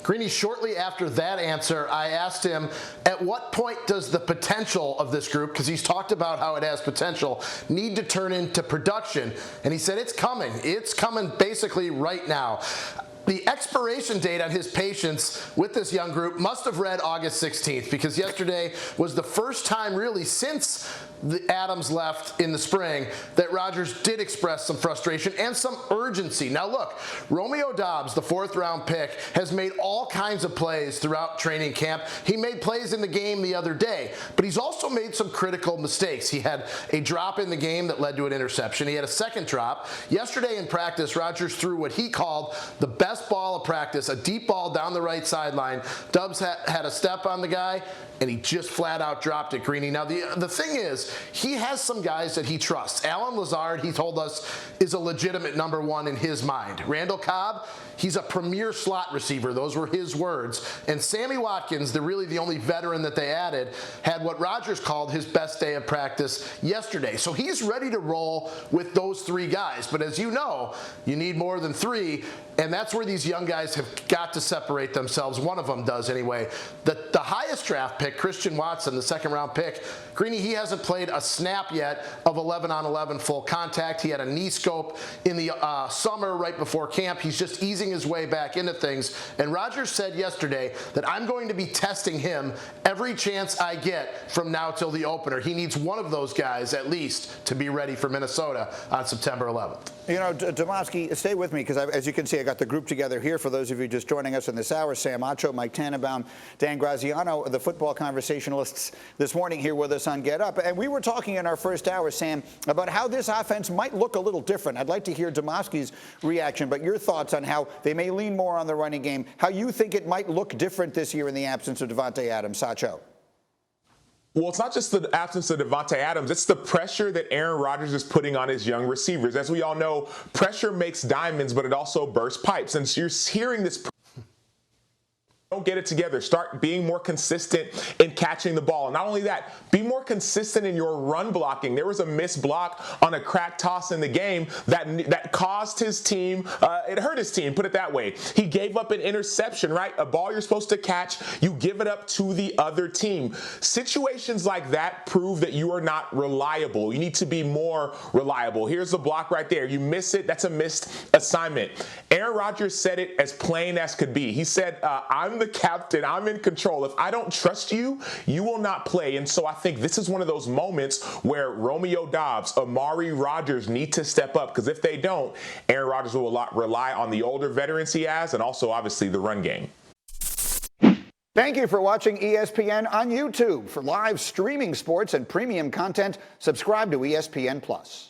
Greeny, shortly after that answer, I asked him, at what point does the potential of this group, because he's talked about how it has potential, need to turn into production? And he said, it's coming. It's coming basically right now. The expiration date on his patience with this young group must have read August 16th, because yesterday was the first time really since the Adams left in the spring that Rodgers did express some frustration and some urgency. Now look, Romeo Doubs, the 4th-round pick, has made all kinds of plays throughout training camp. He made plays in the game the other day, but he's also made some critical mistakes. He had a drop in the game that led to an interception. He had a second drop. Yesterday in practice, Rodgers threw what he called the best ball of practice, a deep ball down the right sideline. Doubs had a step on the guy, and he just flat out dropped it, Greeny. Now, the thing is, he has some guys that he trusts. Allen Lazard, he told us, is a legitimate number 1 in his mind. Randall Cobb, he's a premier slot receiver. Those were his words. And Sammy Watkins, really the only veteran that they added, had what Rodgers called his best day of practice yesterday. So he's ready to roll with those 3 guys. But as you know, you need more than 3, and that's where these young guys have got to separate themselves. One of them does anyway. The highest draft pick, Christian Watson, the 2nd-round pick, Greeny, he hasn't played a snap yet of 11-on-11 full contact. He had a knee scope in the summer right before camp. He's just easing his way back into things. And Rodgers said yesterday that I'm going to be testing him every chance I get from now till the opener. He needs one of those guys at least to be ready for Minnesota on September 11th. You know, Demovsky, stay with me, because as you can see, I got the group together here for those of you just joining us in this hour. Sam Acho, Mike Tannenbaum, Dan Graziano, the football conversationalists this morning here with us on Get Up. And we were talking in our first hour, Sam, about how this offense might look a little different. I'd like to hear Demovsky's reaction, but your thoughts on how they may lean more on the running game, how you think it might look different this year in the absence of Davante Adams. Sacho. Well, it's not just the absence of Davante Adams. It's the pressure that Aaron Rodgers is putting on his young receivers. As we all know, pressure makes diamonds, but it also bursts pipes. And so you're hearing this. Don't get it together. Start being more consistent in catching the ball. And not only that, be more consistent in your run blocking. There was a missed block on a crack toss in the game that caused his team, it hurt his team, put it that way. He gave up an interception, right? A ball you're supposed to catch, you give it up to the other team. Situations like that prove that you are not reliable. You need to be more reliable. Here's the block right there. You miss it, that's a missed assignment. Aaron Rodgers said it as plain as could be. He said, I'm the captain, I'm in control. If I don't trust you, you will not play. And so I think this is one of those moments where Romeo Doubs, Amari Rodgers need to step up, because if they don't, Aaron Rodgers will rely on the older veterans he has and also obviously the run game. Thank you for watching ESPN on YouTube. For live streaming sports and premium content, subscribe to ESPN+.